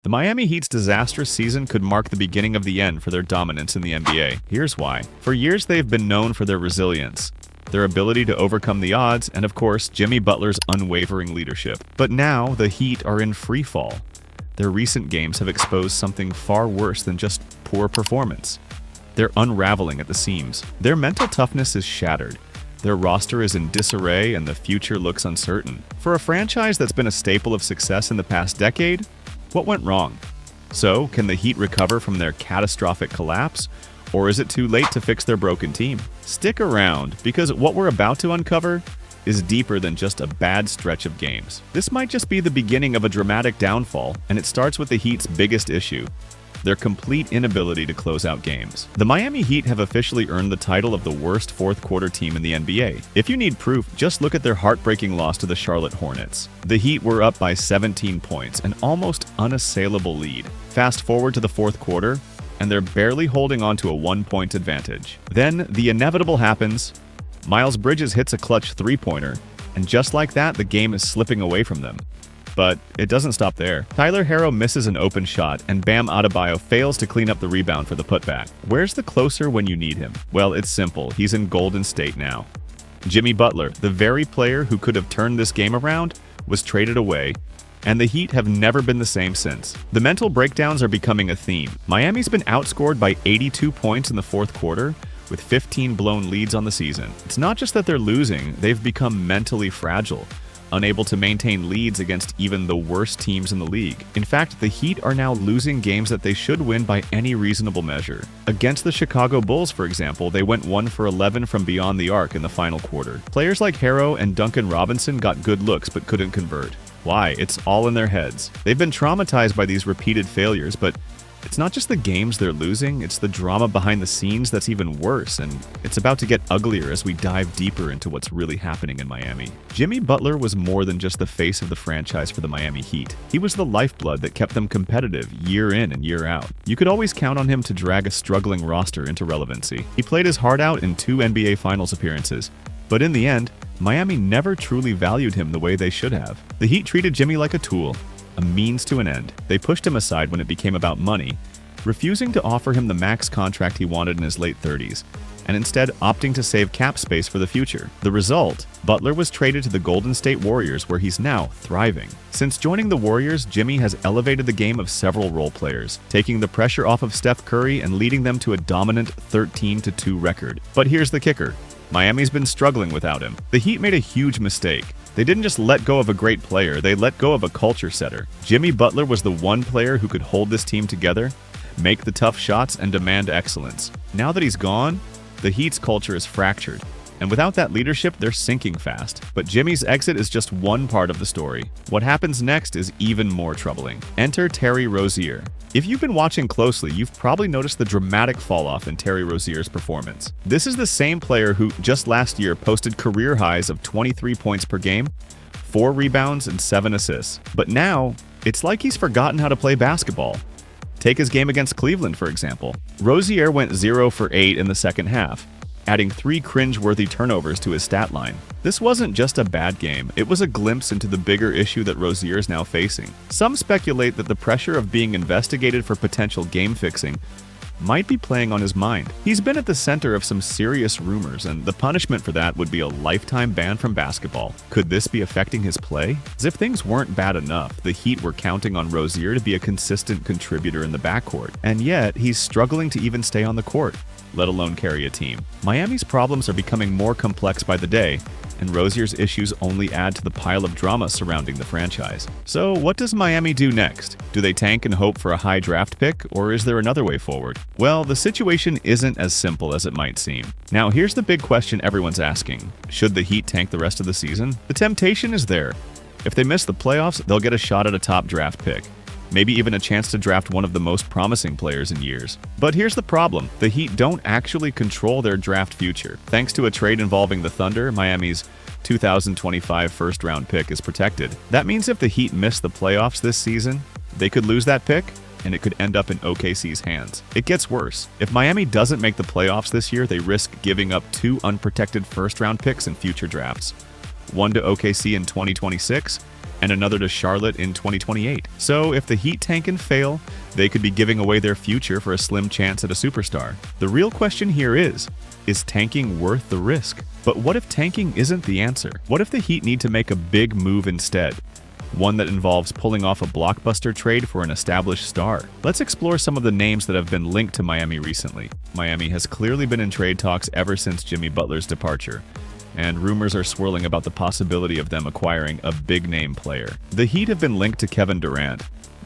The Miami Heat's disastrous season could mark the beginning of the end for their dominance in the NBA. Here's why. For years, they've been known for their resilience, their ability to overcome the odds, and of course, Jimmy Butler's unwavering leadership. But now, the Heat are in free fall. Their recent games have exposed something far worse than just poor performance. They're unraveling at the seams. Their mental toughness is shattered. Their roster is in disarray, and the future looks uncertain. For a franchise that's been a staple of success in the past decade, what went wrong? So, can the Heat recover from their catastrophic collapse? Or is it too late to fix their broken team? Stick around, because what we're about to uncover is deeper than just a bad stretch of games. This might just be the beginning of a dramatic downfall, and it starts with the Heat's biggest issue: their complete inability to close out games. The Miami Heat have officially earned the title of the worst fourth-quarter team in the NBA. If you need proof, just look at their heartbreaking loss to the Charlotte Hornets. The Heat were up by 17 points, an almost unassailable lead. Fast forward to the fourth quarter, and they're barely holding on to a one-point advantage. Then, the inevitable happens. Miles Bridges hits a clutch three-pointer, and just like that, the game is slipping away from them. But it doesn't stop there. Tyler Herro misses an open shot, and Bam Adebayo fails to clean up the rebound for the putback. Where's the closer when you need him? Well, it's simple. He's in Golden State now. Jimmy Butler, the very player who could have turned this game around, was traded away, and the Heat have never been the same since. The mental breakdowns are becoming a theme. Miami's been outscored by 82 points in the fourth quarter, with 15 blown leads on the season. It's not just that they're losing, they've become mentally fragile, unable to maintain leads against even the worst teams in the league. In fact, the Heat are now losing games that they should win by any reasonable measure. Against the Chicago Bulls, for example, they went 1 for 11 from beyond the arc in the final quarter. Players like Herro and Duncan Robinson got good looks but couldn't convert. Why? It's all in their heads. They've been traumatized by these repeated failures, but it's not just the games they're losing, it's the drama behind the scenes that's even worse, and it's about to get uglier as we dive deeper into what's really happening in Miami. Jimmy Butler was more than just the face of the franchise for the Miami Heat. He was the lifeblood that kept them competitive year in and year out. You could always count on him to drag a struggling roster into relevancy. He played his heart out in 2 NBA Finals appearances, but in the end, Miami never truly valued him the way they should have. The Heat treated Jimmy like a tool, a means to an end. They pushed him aside when it became about money, refusing to offer him the max contract he wanted in his late 30s, and instead opting to save cap space for the future. The result? Butler was traded to the Golden State Warriors, where he's now thriving. Since joining the Warriors, Jimmy has elevated the game of several role players, taking the pressure off of Steph Curry and leading them to a dominant 13-2 record. But here's the kicker: Miami's been struggling without him. The Heat made a huge mistake. They didn't just let go of a great player, they let go of a culture setter. Jimmy Butler was the one player who could hold this team together, make the tough shots, and demand excellence. Now that he's gone, the Heat's culture is fractured, and without that leadership, they're sinking fast. But Jimmy's exit is just one part of the story. What happens next is even more troubling. Enter Terry Rozier. If you've been watching closely, you've probably noticed the dramatic fall-off in Terry Rozier's performance. This is the same player who, just last year, posted career highs of 23 points per game, 4 rebounds, and 7 assists. But now, it's like he's forgotten how to play basketball. Take his game against Cleveland, for example. Rozier went 0 for 8 in the second half, adding 3 cringe-worthy turnovers to his stat line. This wasn't just a bad game, it was a glimpse into the bigger issue that Rozier is now facing. Some speculate that the pressure of being investigated for potential game fixing might be playing on his mind. He's been at the center of some serious rumors, and the punishment for that would be a lifetime ban from basketball. Could this be affecting his play? As if things weren't bad enough, the Heat were counting on Rozier to be a consistent contributor in the backcourt, and yet he's struggling to even stay on the court, let alone carry a team. Miami's problems are becoming more complex by the day, and Rozier's issues only add to the pile of drama surrounding the franchise. So what does Miami do next? Do they tank and hope for a high draft pick, or is there another way forward? Well, the situation isn't as simple as it might seem. Now, here's the big question everyone's asking. Should the Heat tank the rest of the season? The temptation is there. If they miss the playoffs, they'll get a shot at a top draft pick, maybe even a chance to draft one of the most promising players in years. But here's the problem. The Heat don't actually control their draft future. Thanks to a trade involving the Thunder, Miami's 2025 first-round pick is protected. That means if the Heat miss the playoffs this season, they could lose that pick, and it could end up in OKC's hands. It gets worse. If Miami doesn't make the playoffs this year, they risk giving up 2 unprotected first-round picks in future drafts. One to OKC in 2026, and another to Charlotte in 2028. So if the Heat tank and fail, they could be giving away their future for a slim chance at a superstar. The real question here is tanking worth the risk? But what if tanking isn't the answer? What if the Heat need to make a big move instead? One that involves pulling off a blockbuster trade for an established star. Let's explore some of the names that have been linked to Miami recently. Miami has clearly been in trade talks ever since Jimmy Butler's departure, and rumors are swirling about the possibility of them acquiring a big-name player. The Heat have been linked to Kevin Durant,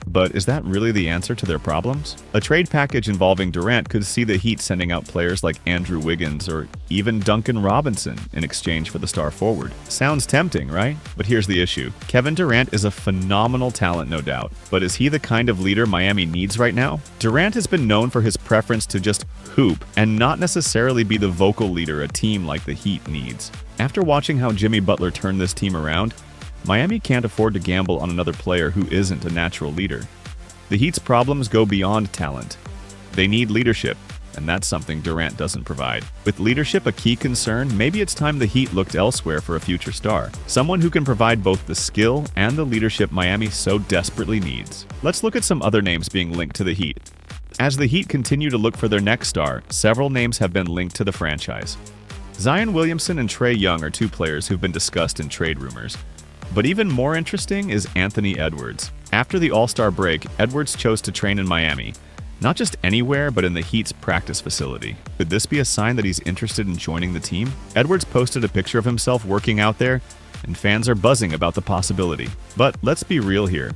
but is that really the answer to their problems? A trade package involving Durant could see the Heat sending out players like Andrew Wiggins or even Duncan Robinson in exchange for the star forward. Sounds tempting, right? But here's the issue. Kevin Durant is a phenomenal talent, no doubt, but is he the kind of leader Miami needs right now? Durant has been known for his preference to just hoop and not necessarily be the vocal leader a team like the Heat needs. After watching how Jimmy Butler turned this team around, Miami can't afford to gamble on another player who isn't a natural leader. The Heat's problems go beyond talent. They need leadership, and that's something Durant doesn't provide. With leadership a key concern, maybe it's time the Heat looked elsewhere for a future star. Someone who can provide both the skill and the leadership Miami so desperately needs. Let's look at some other names being linked to the Heat. As the Heat continue to look for their next star, several names have been linked to the franchise. Zion Williamson and Trae Young are two players who've been discussed in trade rumors. But even more interesting is Anthony Edwards. After the All-Star break, Edwards chose to train in Miami. Not just anywhere, but in the Heat's practice facility. Could this be a sign that he's interested in joining the team? Edwards posted a picture of himself working out there, and fans are buzzing about the possibility. But let's be real here.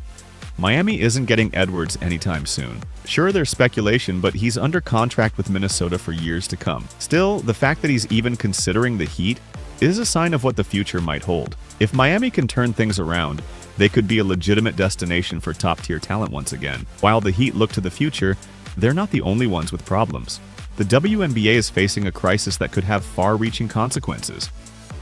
Miami isn't getting Edwards anytime soon. Sure, there's speculation, but he's under contract with Minnesota for years to come. Still, the fact that he's even considering the Heat is a sign of what the future might hold. If Miami can turn things around, they could be a legitimate destination for top-tier talent once again. While the Heat look to the future, they're not the only ones with problems. The WNBA is facing a crisis that could have far-reaching consequences.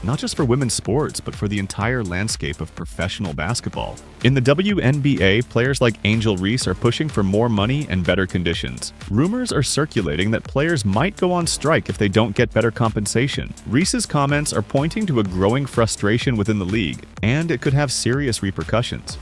Not just for women's sports, but for the entire landscape of professional basketball. In the WNBA, players like Angel Reese are pushing for more money and better conditions. Rumors are circulating that players might go on strike if they don't get better compensation. Reese's comments are pointing to a growing frustration within the league, and it could have serious repercussions.